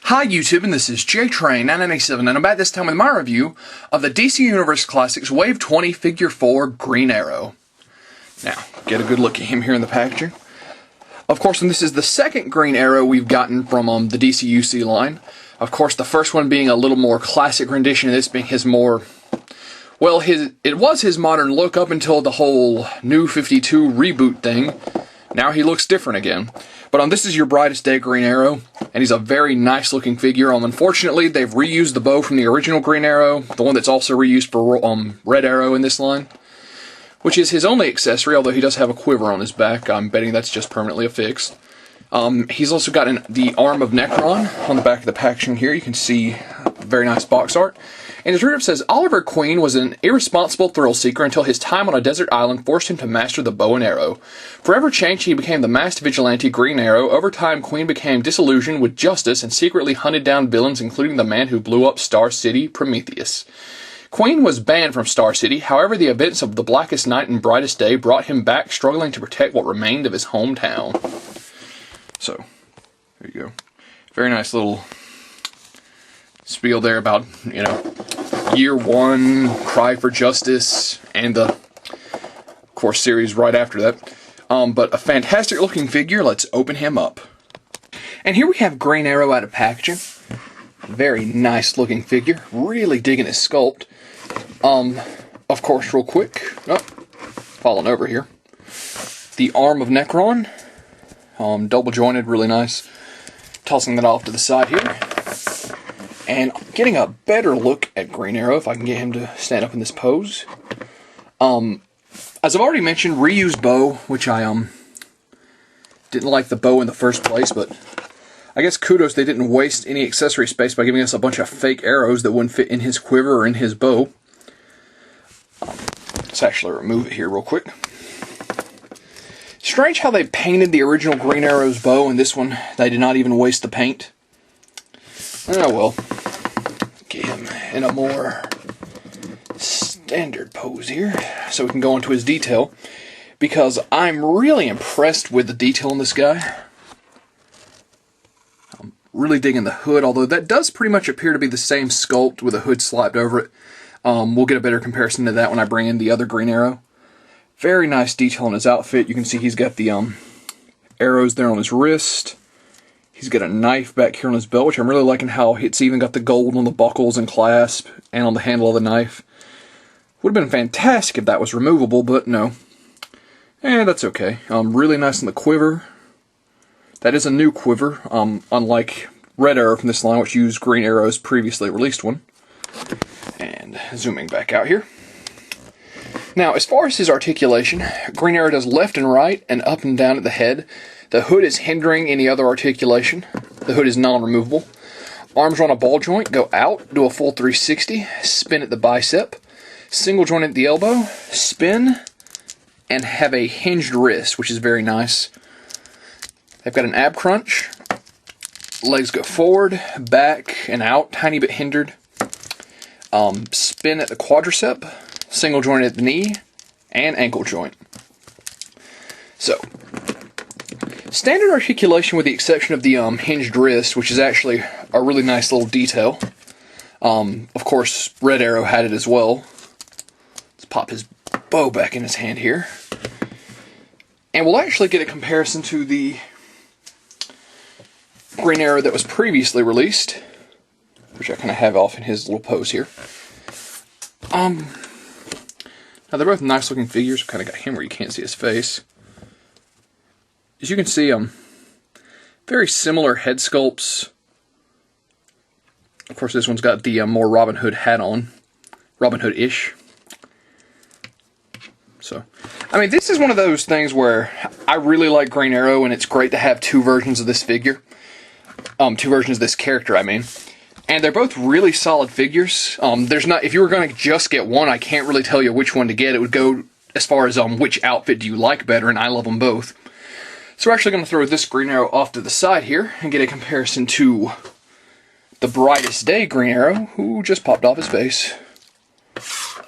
Hi YouTube, and this is JTrain997, and I'm back this time with my review of the DC Universe Classics Wave 20 Figure 4 Green Arrow. Now, get a good look at him here in the packaging. Of course, and this is the second Green Arrow we've gotten from the DCUC line. Of course, the first one being a little more classic rendition, and this being his more... well, it was his modern look up until the whole New 52 reboot thing. Now he looks different again. But this is your brightest day Green Arrow, and he's a very nice looking figure. Unfortunately, they've reused the bow from the original Green Arrow, the one that's also reused for Red Arrow in this line, which is his only accessory, although he does have a quiver on his back. I'm betting that's just permanently affixed. He's also got the arm of Necron on the back of the packaging here. You can see very nice box art. And his reader says, Oliver Queen was an irresponsible thrill-seeker until his time on a desert island forced him to master the bow and arrow. Forever changed, he became the masked vigilante Green Arrow. Over time, Queen became disillusioned with justice and secretly hunted down villains, including the man who blew up Star City, Prometheus. Queen was banned from Star City, however the events of the Blackest Night and Brightest Day brought him back, struggling to protect what remained of his hometown. So, there you go. Very nice little spiel there about, Year One, Cry for Justice, and the, of course, series right after that. But a fantastic looking figure. Let's open him up. And here we have Green Arrow out of packaging. Very nice looking figure. Really digging his sculpt. Of course, real quick. Oh, falling over here. The arm of Necron. Double jointed, really nice. Tossing that off to the side here. And getting a better look at Green Arrow, if I can get him to stand up in this pose. As I've already mentioned, reused bow, which I didn't like the bow in the first place, but I guess kudos they didn't waste any accessory space by giving us a bunch of fake arrows that wouldn't fit in his quiver or in his bow. Let's actually remove it here real quick. Strange how they painted the original Green Arrow's bow, and this one they did not even waste the paint. Oh well, get him in a more standard pose here, so we can go into his detail, because I'm really impressed with the detail in this guy. I'm really digging the hood, although that does pretty much appear to be the same sculpt with a hood slapped over it. We'll get a better comparison to that when I bring in the other Green Arrow. Very nice detail in his outfit. You can see he's got the arrows there on his wrist. He's got a knife back here on his belt, which I'm really liking how it's even got the gold on the buckles and clasp and on the handle of the knife. Would have been fantastic if that was removable, but no. That's okay. Really nice on the quiver. That is a new quiver, unlike Red Arrow from this line, which used Green Arrow's previously released one. And zooming back out here. Now, as far as his articulation, Green Arrow does left and right and up and down at the head. The hood is hindering any other articulation. The hood is non-removable. Arms are on a ball joint, go out, do a full 360, spin at the bicep, single joint at the elbow, spin, and have a hinged wrist, which is very nice. They've got an ab crunch. Legs go forward, back, and out, tiny bit hindered. Spin at the quadricep, single joint at the knee, and ankle joint. So, standard articulation with the exception of the hinged wrist, which is actually a really nice little detail. Of course, Red Arrow had it as well. Let's pop his bow back in his hand here. And we'll actually get a comparison to the Green Arrow that was previously released, which I kind of have off in his little pose here. Now they're both nice looking figures. Kind of got him where you can't see his face. As you can see, very similar head sculpts. Of course, this one's got the more Robin Hood hat on. Robin Hood-ish. So, I mean, this is one of those things where I really like Green Arrow, and it's great to have two versions of this figure. Two versions of this character, I mean. And they're both really solid figures. If you were going to just get one, I can't really tell you which one to get. It would go as far as which outfit do you like better, and I love them both. So we're actually going to throw this Green Arrow off to the side here and get a comparison to the brightest day Green Arrow, who just popped off his face.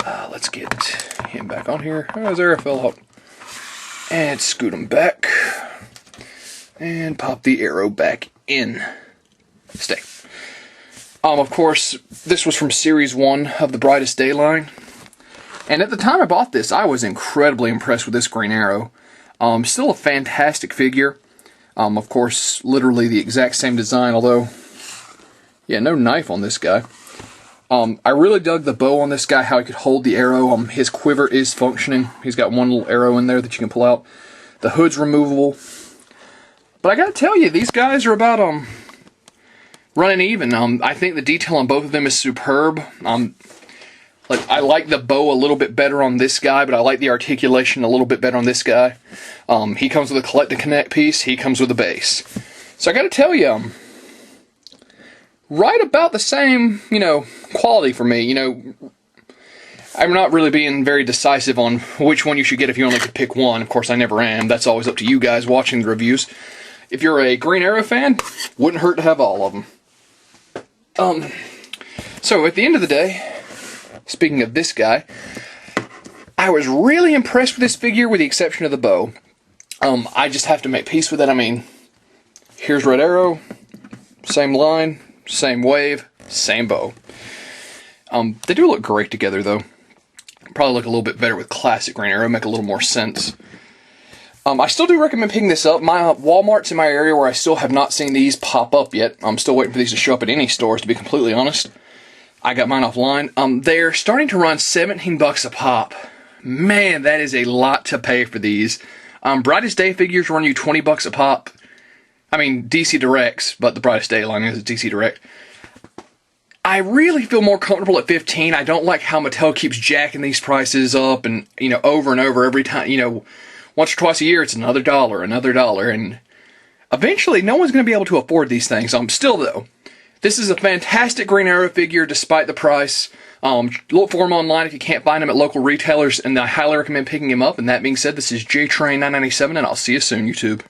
Let's get him back on here. Oh, there I fell out. And scoot him back. And pop the arrow back in. Stay. Of course, this was from Series 1 of the Brightest Day line. And at the time I bought this, I was incredibly impressed with this Green Arrow. Still a fantastic figure. Of course, literally the exact same design, although, yeah, no knife on this guy. I really dug the bow on this guy, how he could hold the arrow. His quiver is functioning. He's got one little arrow in there that you can pull out. The hood's removable. But I gotta tell you, these guys are about running even. I think the detail on both of them is superb. I like the bow a little bit better on this guy, but I like the articulation a little bit better on this guy. He comes with a collect and connect piece. He comes with a base. So I gotta tell you, right about the same, quality for me. I'm not really being very decisive on which one you should get if you only could pick one. Of course, I never am. That's always up to you guys watching the reviews. If you're a Green Arrow fan, wouldn't hurt to have all of them. So at the end of the day, speaking of this guy, I was really impressed with this figure with the exception of the bow. I just have to make peace with it. Here's Red Arrow, same line, same wave, same bow. They do look great together though. Probably look a little bit better with classic Green Arrow, make a little more sense. I still do recommend picking this up. My Walmart's in my area where I still have not seen these pop up yet. I'm still waiting for these to show up at any stores, to be completely honest. I got mine offline. They're starting to run $17 a pop. Man, that is a lot to pay for these. Brightest Day figures run you $20 a pop. DC Directs, but the Brightest Day line is DC Direct. I really feel more comfortable at $15. I don't like how Mattel keeps jacking these prices up and, over and over every time, once or twice a year, it's another $1, and eventually no one's going to be able to afford these things. Still though, this is a fantastic Green Arrow figure despite the price. Look for them online if you can't find them at local retailers, and I highly recommend picking them up. And that being said, this is JTrain997, and I'll see you soon, YouTube.